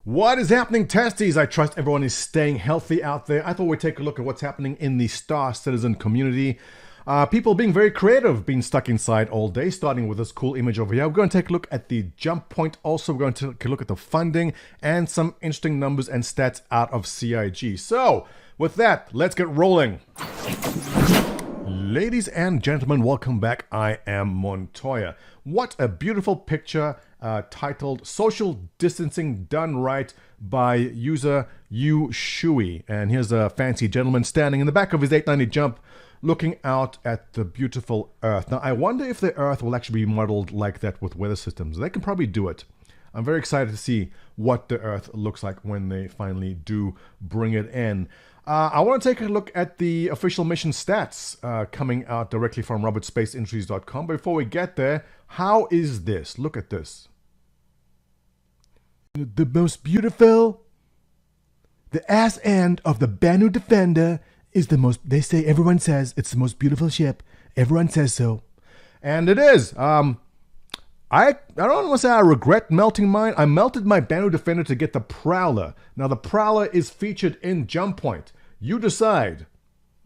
What is happening, testies? I trust everyone is staying healthy out there. I thought we'd take a look at what's happening in the Star Citizen community. People being very creative, being stuck inside all day, starting with this cool image over here. We're going to take a look at the jump point. Also, we're going to take a look at the funding and some interesting numbers and stats out of CIG. So, with that, let's get rolling. Ladies and gentlemen, welcome back. I am Montoya. What a beautiful picture titled Social Distancing Done Right by user Yu Shui. And here's a fancy gentleman standing in the back of his 890 jump looking out at the beautiful Earth. Now, I wonder if the Earth will actually be modeled like that with weather systems. They can probably do it. I'm very excited to see what the Earth looks like when they finally do bring it in. I want to take a look at the official mission stats coming out directly from robertSpaceIndustries.com. But before we get there, how is this? Look at this. The most beautiful, the ass end of the Banu Defender is the most, they say, everyone says it's the most beautiful ship. Everyone says so. And it is. I don't want to say I regret melting mine. I melted my Banu Defender to get the Prowler. Now the Prowler is featured in Jump Point. You decide,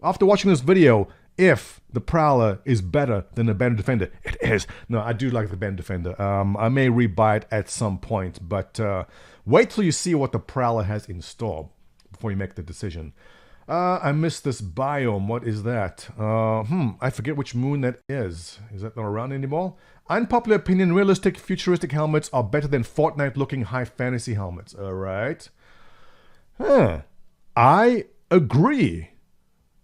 after watching this video, if the Prowler is better than the Banu Defender. It is. No, I do like the Banu Defender. I may rebuy it at some point, but wait till you see what the Prowler has in store before you make the decision. I missed this biome. What is that? I forget which moon that is. Is that not around anymore? Unpopular opinion, realistic futuristic helmets are better than Fortnite-looking high fantasy helmets. All right. I agree.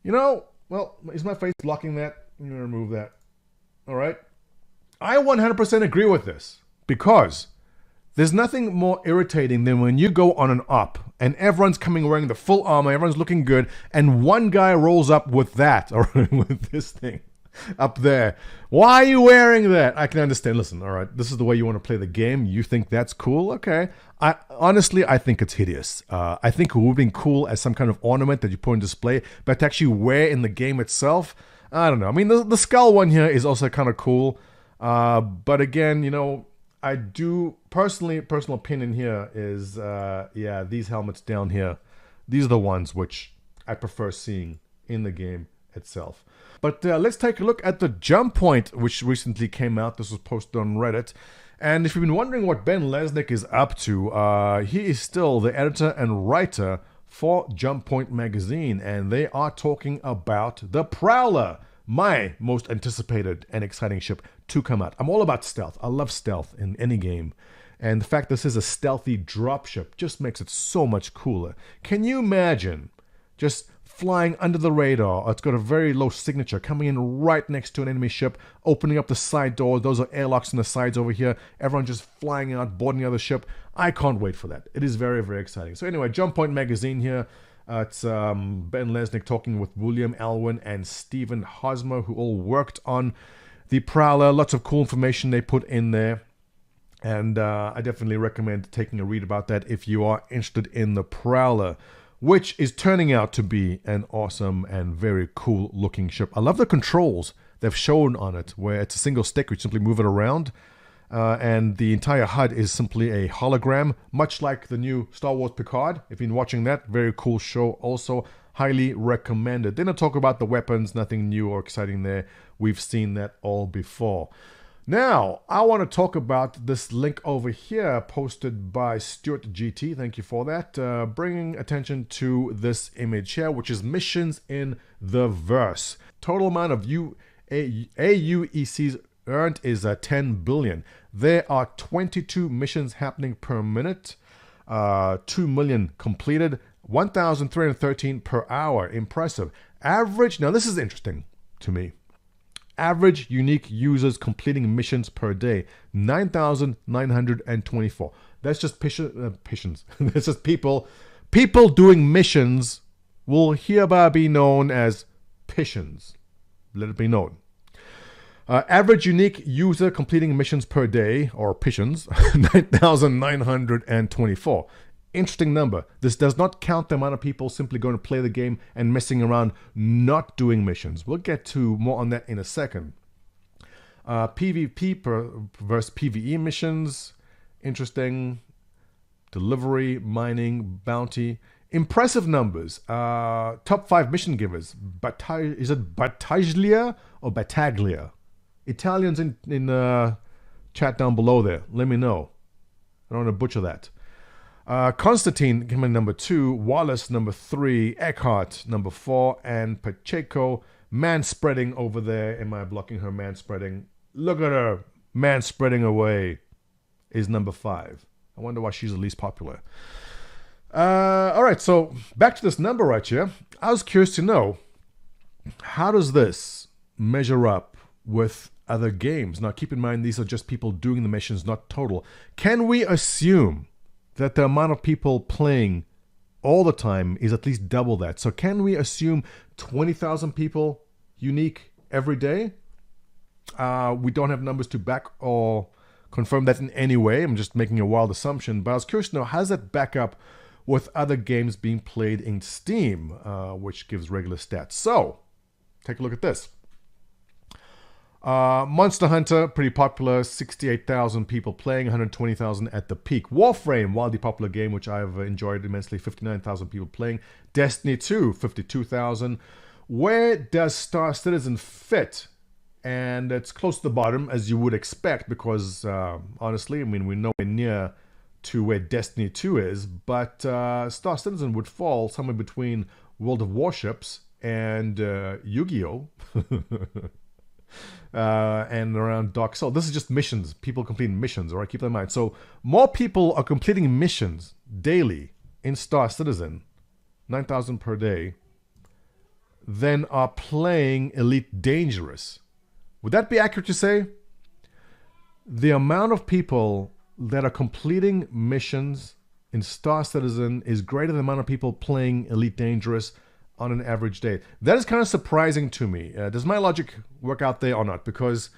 You know, well, is my face blocking that? I'm going to remove that. All right. I 100% agree with this because there's nothing more irritating than when you go on an op and everyone's coming wearing the full armor, everyone's looking good, and one guy rolls up with that, or with this thing up there. Why are you wearing that? I can understand. Listen, all right, this is the way you want to play the game. You think that's cool? Okay. Honestly, I think it's hideous. I think it would have been cool as some kind of ornament that you put on display, but to actually wear in the game itself, I don't know. I mean, the skull one here is also kind of cool. But again, you know, I do personal opinion here is, yeah, these helmets down here, these are the ones which I prefer seeing in the game itself. But let's take a look at the jump point, which recently came out. This was posted on Reddit. And if you've been wondering what Ben Lesnick is up to, he is still the editor and writer for Jump Point magazine. And they are talking about the Prowler, my most anticipated and exciting ship to come out. I'm all about stealth. I love stealth in any game. And the fact this is a stealthy dropship just makes it so much cooler. Can you imagine just flying under the radar? It's got a very low signature, coming in right next to an enemy ship, opening up the side door. Those are airlocks on the sides over here. Everyone just flying out, boarding the other ship. I can't wait for that. It is very, very exciting. So anyway, Jump Point magazine here. It's Ben Lesnick talking with William Alwyn and Stephen Hosmer, who all worked on the Prowler. Lots of cool information they put in there. And I definitely recommend taking a read about that if you are interested in the Prowler, which is turning out to be an awesome and very cool looking ship. I love the controls they've shown on it, where it's a single stick, you simply move it around. And the entire HUD is simply a hologram, much like the new Star Wars Picard. If you've been watching that, very cool show also. Highly recommended. Then I talk about the weapons, nothing new or exciting there. We've seen that all before. Now, I want to talk about this link over here posted by Stuart GT. Thank you for that. Bringing attention to this image here, which is missions in the verse. Total amount of AUECs earned is 10 billion. There are 22 missions happening per minute, 2 million completed, 1,313 per hour. Impressive. Average, now this is interesting to me. Average unique users completing missions per day, 9,924. That's just missions. That's just people doing missions will hereby be known as pissions. Let it be known. Average unique user completing missions per day, or pissions, 9,924. Interesting number. This does not count the amount of people simply going to play the game and messing around, not doing missions. We'll get to more on that in a second. PvP versus PvE missions. Interesting. delivery, mining, bounty. Impressive numbers. Top 5 mission givers. Is it Battaglia or Battaglia? Italians in chat down below there. Let me know. I don't want to butcher that. Constantine came in number 2. Wallace number 3. Eckhart number 4. And Pacheco, man-spreading over there. Am I blocking her man-spreading? Look at her. Man-spreading away is number 5. I wonder why she's the least popular. All right, so back to this number right here. I was curious to know, how does this measure up with other games? Now, keep in mind, these are just people doing the missions, not total. Can we assume that the amount of people playing all the time is at least double that? So can we assume 20,000 people unique every day? We don't have numbers to back or confirm that in any way. I'm just making a wild assumption. But I was curious to know, how does that back up with other games being played in Steam, which gives regular stats? So, take a look at this. Monster Hunter, pretty popular, 68,000 people playing, 120,000 at the peak. Warframe, wildly popular game, which I've enjoyed immensely, 59,000 people playing. Destiny 2, 52,000. Where does Star Citizen fit? And it's close to the bottom, as you would expect, because honestly, I mean, we're nowhere near to where Destiny 2 is, but Star Citizen would fall somewhere between World of Warships and Yu-Gi-Oh! And around Dark Soul. This is just missions, people completing missions, all right? Keep that in mind. So more people are completing missions daily in Star Citizen, 9,000 per day, than are playing Elite Dangerous. Would that be accurate to say? The amount of people that are completing missions in Star Citizen is greater than the amount of people playing Elite Dangerous on an average day. That is kind of surprising to me. Does my logic work out there or not? Because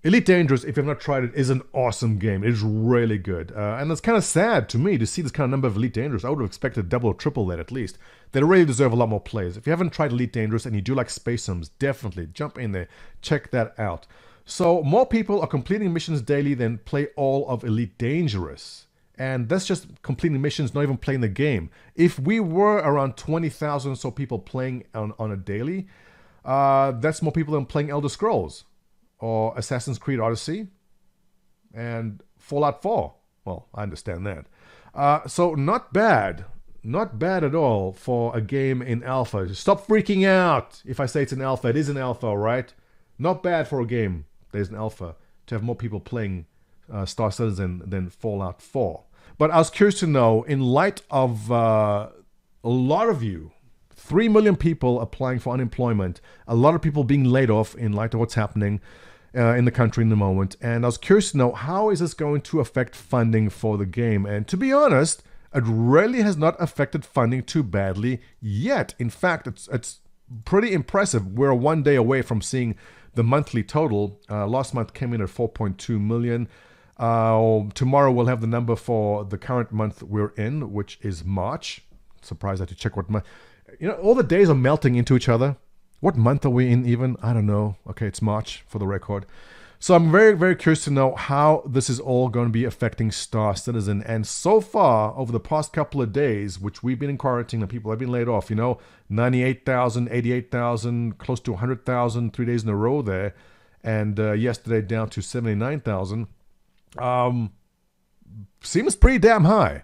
Elite Dangerous, if you've not tried it, is an awesome game. It is really good. And it's kind of sad to me to see this kind of number of Elite Dangerous. I would have expected double or triple that at least. They really deserve a lot more plays. If you haven't tried Elite Dangerous and you do like Space Sims, definitely jump in there. Check that out. So more people are completing missions daily than play all of Elite Dangerous. And that's just completing missions, not even playing the game. If we were around 20,000 so people playing on a daily, that's more people than playing Elder Scrolls or Assassin's Creed Odyssey and Fallout 4. Well, I understand that. So not bad. Not bad at all for a game in alpha. Stop freaking out if I say it's an alpha. It is an alpha, all right? Not bad for a game there's an alpha to have more people playing Star Citizen than Fallout 4. But I was curious to know, in light of a lot of you, 3 million people applying for unemployment, a lot of people being laid off in light of what's happening in the country in the moment, and I was curious to know, how is this going to affect funding for the game? And to be honest, it really has not affected funding too badly yet. In fact, it's pretty impressive. We're 1 day away from seeing the monthly total. Last month came in at 4.2 million. Tomorrow we'll have the number for the current month we're in, which is March. Surprised I had to check what month. You know, all the days are melting into each other. What month are we in even? I don't know. Okay, it's March for the record. So I'm very, very curious to know how this is all going to be affecting Star Citizen. And so far, over the past couple of days, which we've been in quarantine and people have been laid off, 98,000, 88,000, close to 100,000, 3 days in a row there. And yesterday down to 79,000. Seems pretty damn high.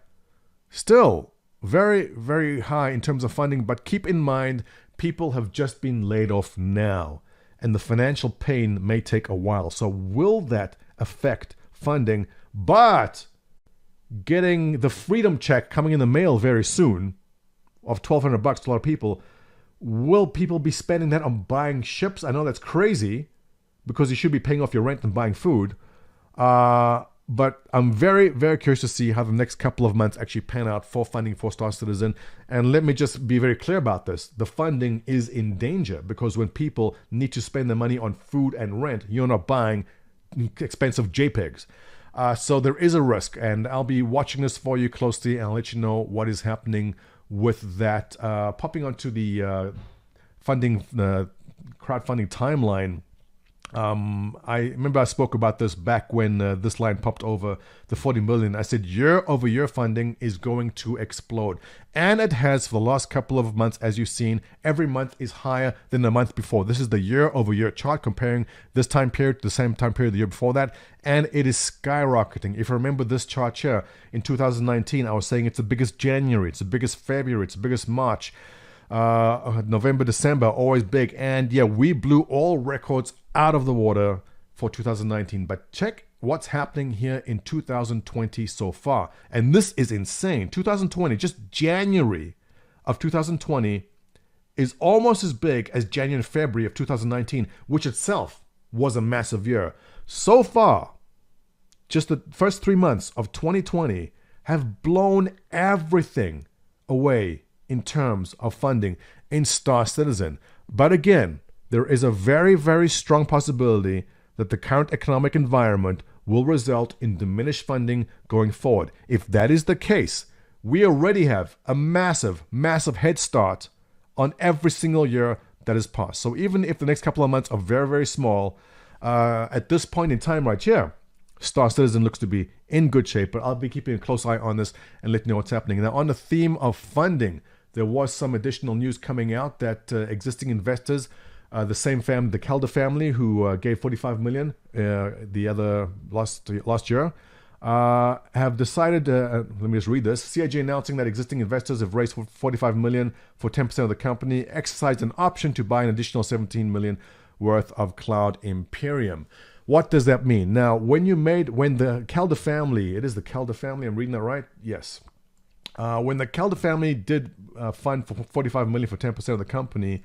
Still very, very high in terms of funding. But keep in mind, people have just been laid off now. And the financial pain may take a while. So will that affect funding? But getting the freedom check coming in the mail very soon of $1,200 to a lot of people, will people be spending that on buying ships? I know that's crazy because you should be paying off your rent and buying food. But I'm very, very curious to see how the next couple of months actually pan out for funding for Star Citizen. And let me just be very clear about this. The funding is in danger because when people need to spend their money on food and rent, you're not buying expensive JPEGs. So there is a risk. And I'll be watching this for you closely and I'll let you know what is happening with that. Popping onto the crowdfunding timeline. I remember I spoke about this back when this line popped over the 40 million. I said year-over-year funding is going to explode. And it has for the last couple of months, as you've seen. Every month is higher than the month before. This is the year-over-year chart comparing this time period to the same time period the year before that. And it is skyrocketing. If you remember this chart here, in 2019, I was saying it's the biggest January, it's the biggest February, it's the biggest March. November, December, always big. And yeah, we blew all records out of the water for 2019. But check what's happening here in 2020 so far. And this is insane. 2020, just January of 2020 is almost as big as January and February of 2019, which itself was a massive year. So far, just the first 3 months of 2020 have blown everything away in terms of funding in Star Citizen. But again, there is a very, very strong possibility that the current economic environment will result in diminished funding going forward. If that is the case, we already have a massive, massive head start on every single year that has passed. So even if the next couple of months are very, very small, at this point in time right here, Star Citizen looks to be in good shape, but I'll be keeping a close eye on this and letting you know what's happening. Now, on the theme of funding, there was some additional news coming out that existing investors, the same family, the Calder family, who gave 45 million the other last year, have decided. Let me just read this. CIG announcing that existing investors have raised 45 million for 10% of the company, exercised an option to buy an additional 17 million worth of Cloud Imperium. What does that mean? Now, when the Calder family, it is the Calder family, I'm reading that right? Yes. When the Calder family did fund for 45 million for 10% of the company,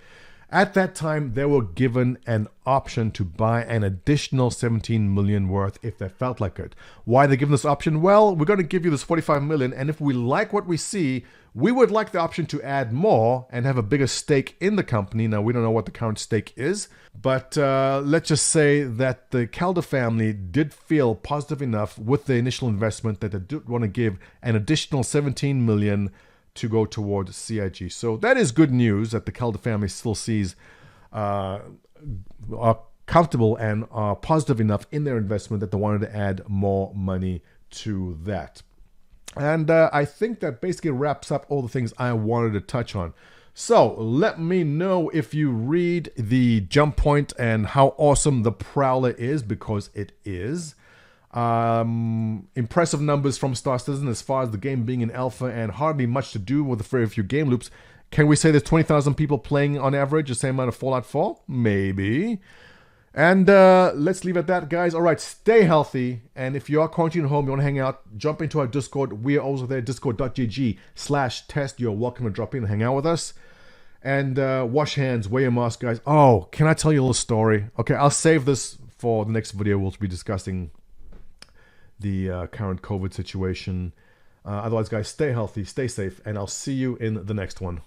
at that time they were given an option to buy an additional 17 million worth if they felt like it. Why are they given this option? Well, we're going to give you this 45 million, and if we like what we see, we would like the option to add more and have a bigger stake in the company. Now, we don't know what the current stake is, but let's just say that the Calder family did feel positive enough with the initial investment that they did want to give an additional 17 million to go towards CIG. So that is good news that the Calder family still sees are comfortable and are positive enough in their investment that they wanted to add more money to that. And I think that basically wraps up all the things I wanted to touch on. So let me know if you read the jump point and how awesome the Prowler is, because it is. Impressive numbers from Star Citizen as far as the game being in alpha and hardly much to do with a very few game loops. Can we say there's 20,000 people playing on average the same amount of Fallout 4? Maybe. And let's leave it at that, guys. All right, stay healthy. And if you are quarantined at home, you want to hang out, jump into our Discord. We are also there, discord.gg/test. You're welcome to drop in and hang out with us. And wash hands, wear your mask, guys. Oh, can I tell you a little story? Okay, I'll save this for the next video. We'll be discussing the current COVID situation. Otherwise, guys, stay healthy, stay safe, and I'll see you in the next one.